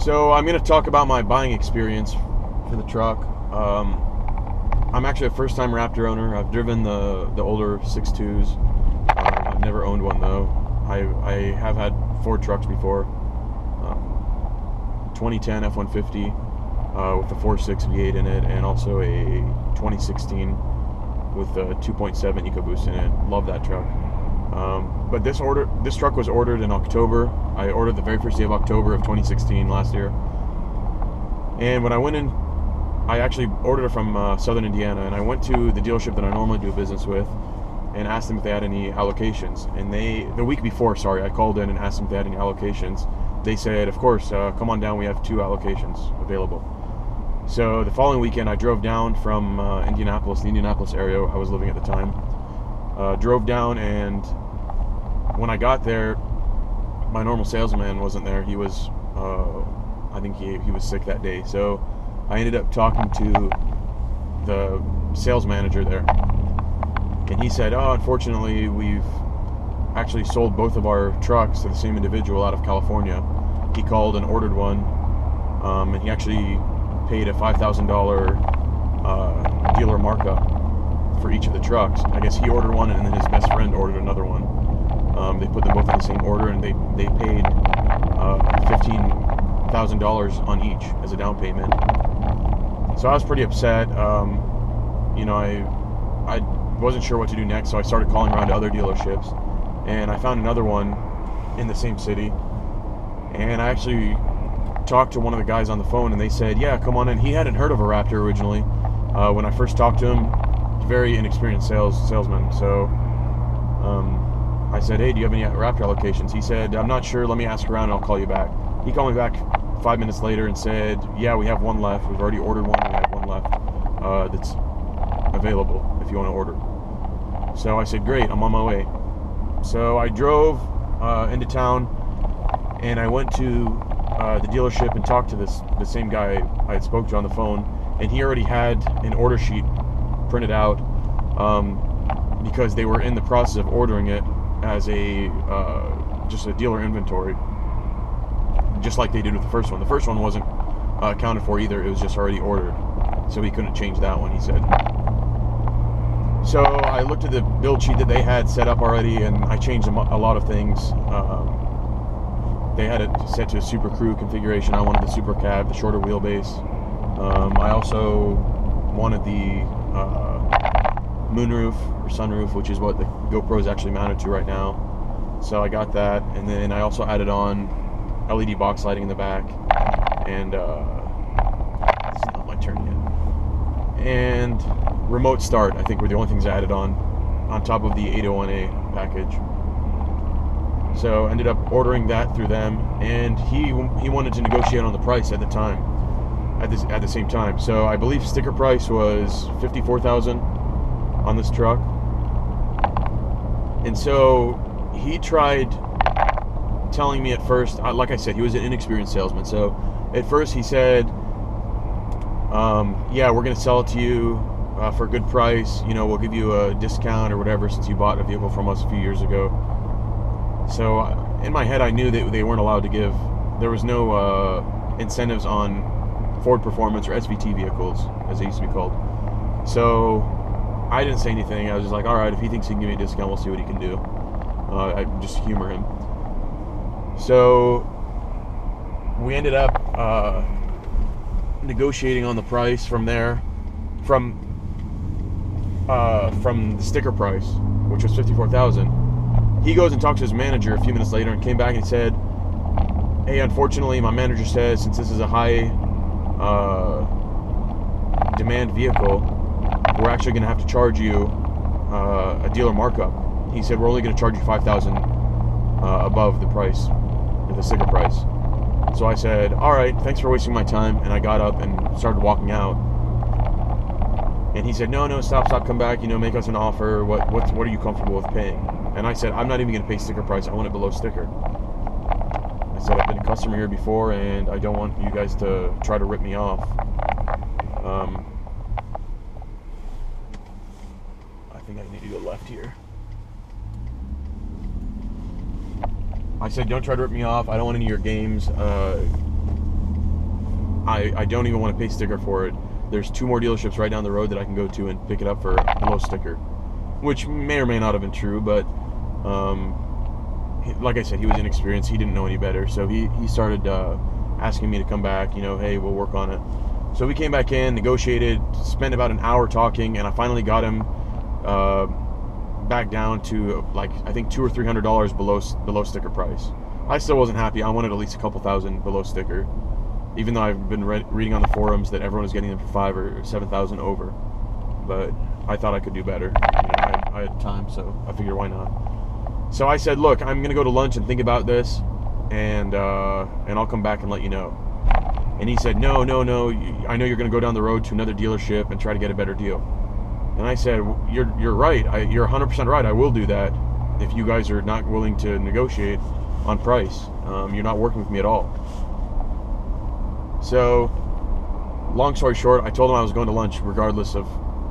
So I'm going to talk about my buying experience for the truck. I'm actually a first-time Raptor owner. I've driven the older 6.2s. I've never owned one though. I have had Ford trucks before. 2010 F-150 with the 4.6 V8 in it, and also a 2016 with a 2.7 EcoBoost in it. Love that truck. But this truck was ordered in October. I ordered the very first day of October of 2016 last year. And when I went in, I actually ordered it from Southern Indiana, and I went to the dealership that I normally do business with and asked them if they had any allocations. And the week before, I called in and asked them if they had any allocations. They said, of course, come on down, we have 2 allocations available. So the following weekend, I drove down from Indianapolis, the Indianapolis area I was living at the time. Drove down, and when I got there, my normal salesman wasn't there. He was, I think he was sick that day. So I ended up talking to the sales manager there. And he said, oh, unfortunately, we've actually sold both of our trucks to the same individual out of California. He called and ordered one, and he actually paid a $5,000 dealer markup for each of the trucks. I guess he ordered one, and then his best friend ordered another one. They put them both in the same order, and they paid $15,000 on each as a down payment. So I was pretty upset. I wasn't sure what to do next, so I started calling around to other dealerships, and I found another one in the same city. And I actually talked to one of the guys on the phone, and they said, yeah, come on in. He hadn't heard of a Raptor originally. When I first talked to him, very inexperienced salesman. So I said, hey, do you have any Raptor allocations? He said, I'm not sure, let me ask around and I'll call you back. He called me back 5 minutes later and said, yeah, we have one left. We've already ordered one, and we have one left that's available if you want to order. So I said, great, I'm on my way. So I drove into town, and I went to the dealership and talked to the same guy I had spoke to on the phone, and he already had an order sheet printed out because they were in the process of ordering it as just a dealer inventory, just like they did with the first one. The first one wasn't accounted for either. It was just already ordered, so he couldn't change that one, he said. So I looked at the build sheet that they had set up already, and I changed a lot of things. They had it set to a Super Crew configuration. I wanted the Super Cab, the shorter wheelbase. I also wanted the moonroof or sunroof, which is what the GoPro is actually mounted to right now. So I got that, and then I also added on LED box lighting in the back, and it's not my turn yet. And remote start, I think, were the only things I added on top of the 801A package. So I ended up ordering that through them, and he wanted to negotiate on the price at the time, at the same time. So I believe sticker price was $54,000 on this truck, and so he tried telling me at first, like I said, he was an inexperienced salesman. So at first he said, yeah, we're going to sell it to you for a good price. You know, we'll give you a discount or whatever since you bought a vehicle from us a few years ago. So in my head, I knew that they weren't allowed to give. There was no incentives on Ford Performance or SVT vehicles, as they used to be called. So I didn't say anything. I was just like, all right, if he thinks he can give me a discount, we'll see what he can do. I just humor him. So we ended up negotiating on the price from there, from the sticker price, which was $54,000. He goes and talks to his manager a few minutes later and came back and said, hey, unfortunately, my manager says since this is a high demand vehicle, we're actually going to have to charge you a dealer markup. He said, we're only going to charge you $5,000 above the price, the sticker price. So I said, all right, thanks for wasting my time. And I got up and started walking out. And he said, no, stop, come back, make us an offer. What are you comfortable with paying? And I said, I'm not even going to pay sticker price. I want it below sticker. I said, I've been a customer here before, and I don't want you guys to try to rip me off. I think I need to go left here. I said, don't try to rip me off. I don't want any of your games. I don't even want to pay sticker for it. There's 2 more dealerships right down the road that I can go to and pick it up for below sticker, which may or may not have been true, but like I said, he was inexperienced. He didn't know any better, so he started asking me to come back. Hey, we'll work on it. So we came back in, negotiated, spent about an hour talking, and I finally got him back down to like I think $200 or $300 below sticker price. I still wasn't happy. I wanted at least a couple thousand below sticker, even though I've been reading on the forums that everyone was getting them for 5,000 or 7,000 over. But I thought I could do better. I had time, so I figured why not. So I said, look, I'm gonna go to lunch and think about this, and I'll come back and let you know. And he said, no, I know you're gonna go down the road to another dealership and try to get a better deal. And I said, you're right. You're 100% right. I will do that if you guys are not willing to negotiate on price. You're not working with me at all. So, long story short, I told him I was going to lunch regardless of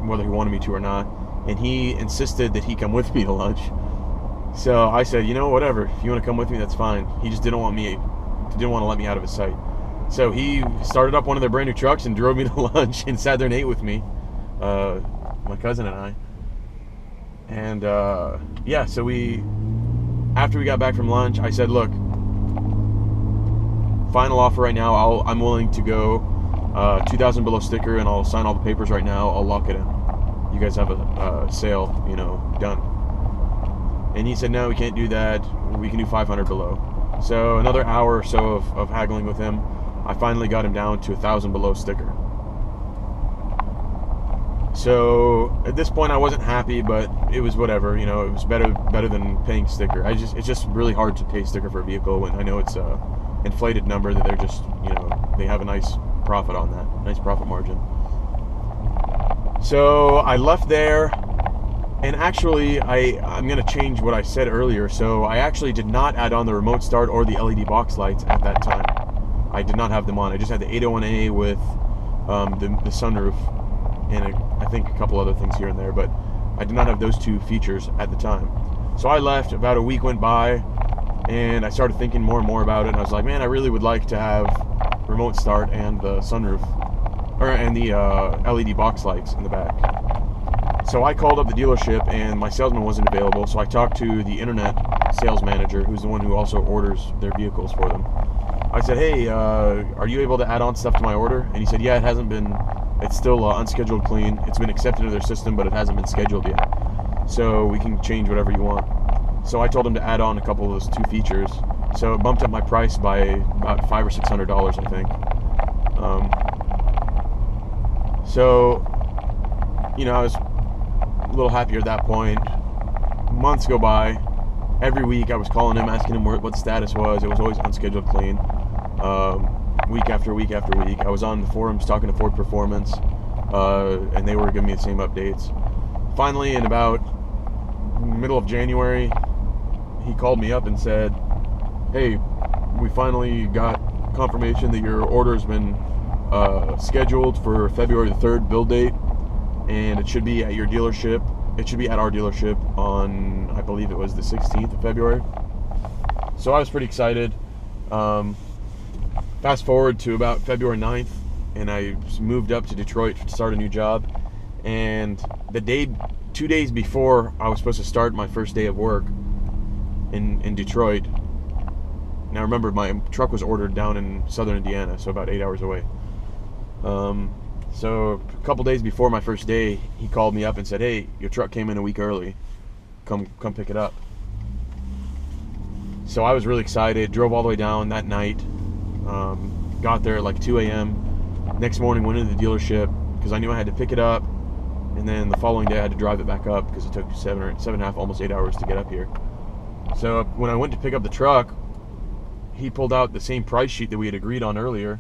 whether he wanted me to or not, and he insisted that he come with me to lunch. So I said, whatever, if you want to come with me, that's fine. He just didn't want to let me out of his sight. So he started up one of their brand new trucks and drove me to lunch and sat there and ate with me, my cousin and I. And yeah, so after we got back from lunch, I said, look, final offer right now, I'm willing to go 2,000 below sticker, and I'll sign all the papers right now. I'll lock it in. You guys have a sale, done. And he said, no, we can't do that. We can do 500 below. So another hour or so of haggling with him, I finally got him down to 1,000 below sticker. So at this point I wasn't happy, but it was whatever. It was better than paying sticker. It's just really hard to pay sticker for a vehicle when I know it's a inflated number that they're just, they have a nice profit on that, nice profit margin. So I left there. And actually, I'm going to change what I said earlier. So I actually did not add on the remote start or the LED box lights at that time. I did not have them on. I just had the 801A with the sunroof and I think a couple other things here and there. But I did not have those 2 features at the time. So I left. About a week went by, and I started thinking more and more about it. And I was like, man, I really would like to have remote start and the sunroof, and the LED box lights in the back. So I called up the dealership, and my salesman wasn't available, so I talked to the internet sales manager, who's the one who also orders their vehicles for them. I said, hey, are you able to add on stuff to my order? And he said, yeah, it's still unscheduled clean. It's been accepted into their system, but it hasn't been scheduled yet. So we can change whatever you want. So I told him to add on a couple of those 2 features. So it bumped up my price by about $500 or $600, I think. So, I was a little happier at that point. Months go by. Every week I was calling him, asking him what the status was. It was always unscheduled clean. Week after week after week. I was on the forums talking to Ford Performance, and they were giving me the same updates. Finally, in about middle of January, he called me up and said, hey, we finally got confirmation that your order has been scheduled for February the 3rd build date, and it should be at your dealership. It should be at our dealership on, I believe it was the 16th of February. So I was pretty excited. Fast forward to about February 9th, and I moved up to Detroit to start a new job. And 2 days before I was supposed to start my first day of work in Detroit. Now remember, my truck was ordered down in southern Indiana, so about 8 hours away. So a couple days before my first day, he called me up and said, hey, your truck came in a week early. Come pick it up. So I was really excited, drove all the way down that night, got there at like 2 a.m. Next morning went into the dealership because I knew I had to pick it up, and then the following day I had to drive it back up because it took 7.5, almost 8 hours to get up here. So when I went to pick up the truck, he pulled out the same price sheet that we had agreed on earlier.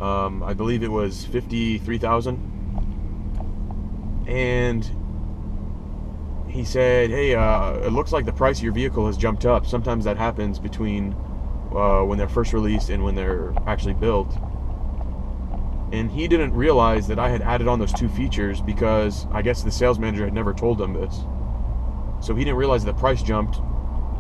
I believe it was $53,000, and he said, hey, it looks like the price of your vehicle has jumped up. Sometimes that happens between when they're first released and when they're actually built. And he didn't realize that I had added on those 2 features because I guess the sales manager had never told him this. So he didn't realize the price jumped,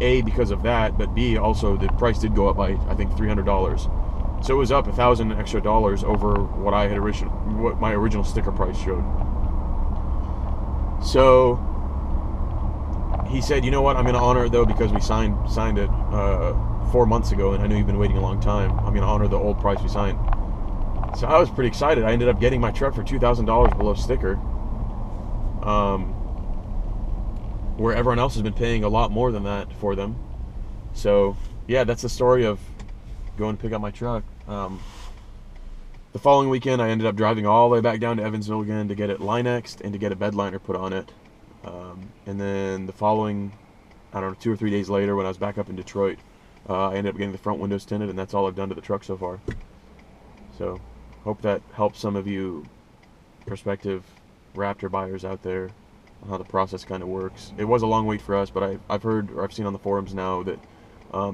A, because of that, but B, also the price did go up by, I think, $300. So it was up $1,000 extra over what what my original sticker price showed. So he said, you know what, I'm going to honor it though, because we signed it 4 months ago, and I know you've been waiting a long time. I'm going to honor the old price we signed. So I was pretty excited. I ended up getting my truck for $2,000 below sticker, where everyone else has been paying a lot more than that for them. So yeah, that's the story of going to pick up my truck. The following weekend, I ended up driving all the way back down to Evansville again to get it Linexed and to get a bed liner put on it. And then the following, I don't know, 2 or 3 days later, when I was back up in Detroit, I ended up getting the front windows tinted, and that's all I've done to the truck so far. So hope that helps some of you prospective Raptor buyers out there on how the process kind of works. It was a long wait for us, but I've heard, or I've seen on the forums now, that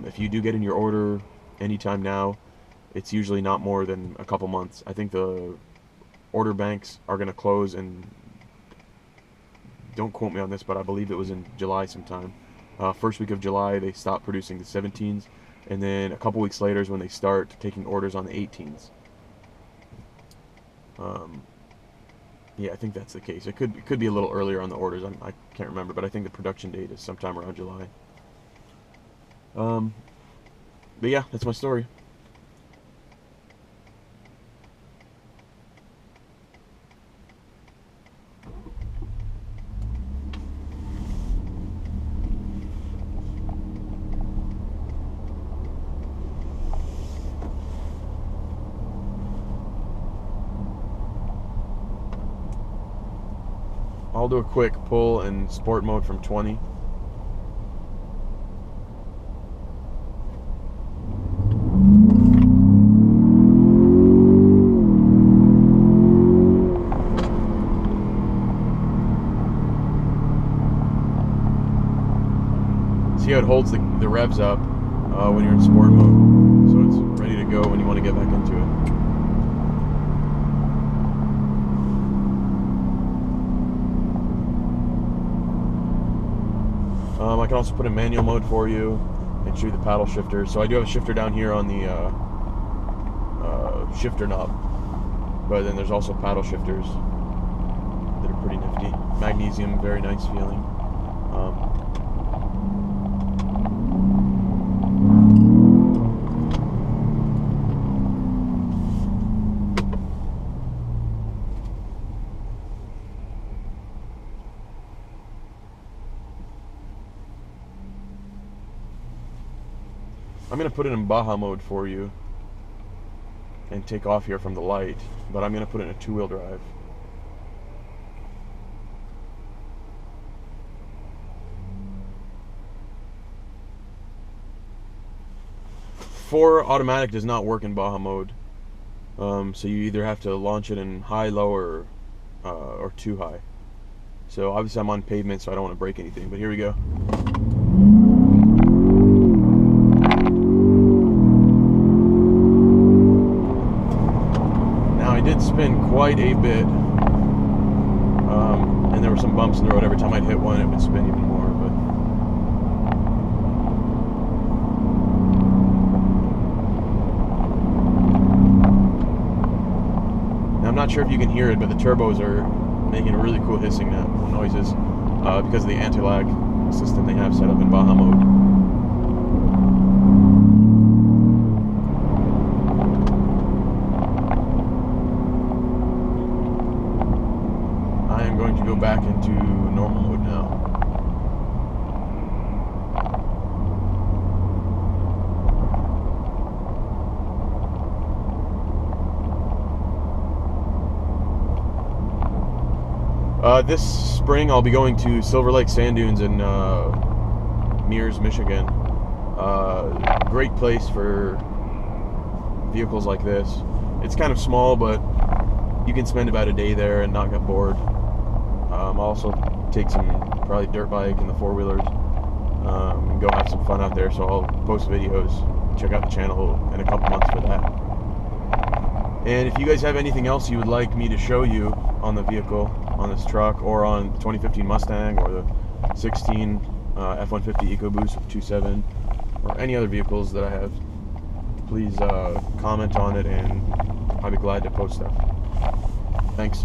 if you do get in your order anytime now, it's usually not more than a couple months. I think the order banks are going to close, and don't quote me on this, but I believe it was in July sometime. First week of July, they stop producing the 17s, and then a couple weeks later is when they start taking orders on the 18s. Yeah, I think that's the case. It could be a little earlier on the orders. I can't remember, but I think the production date is sometime around July. But yeah, that's my story. I'll do a quick pull in sport mode from 20. See how it holds the revs up when you're in sport mode, so it's ready to go when you want to get back into it. I can also put in manual mode for you and show you the paddle shifter. So I do have a shifter down here on the shifter knob, but then there's also paddle shifters that are pretty nifty. Magnesium, very nice feeling. I'm going to put it in Baja mode for you and take off here from the light, but I'm going to put it in a 2-wheel drive. Automatic does not work in Baja mode, so you either have to launch it in high, low, or too high. So obviously I'm on pavement, so I don't want to break anything, but here we go. Spin quite a bit, and there were some bumps in the road. Every time I'd hit one, it would spin even more. But now, I'm not sure if you can hear it, but the turbos are making really cool hissing noises because of the anti-lag system they have set up in Baja mode. Go back into normal mode now. This spring I'll be going to Silver Lake Sand Dunes in Mears, Michigan. Great place for vehicles like this. It's kind of small, but you can spend about a day there and not get bored. I'll also take some probably dirt bike and the 4-wheelers and go have some fun out there. So I'll post videos. Check out the channel in a couple months for that. And if you guys have anything else you would like me to show you on the vehicle, on this truck, or on the 2015 Mustang, or the 16 F-150 EcoBoost with 2.7, or any other vehicles that I have, please comment on it, and I'd be glad to post stuff. Thanks.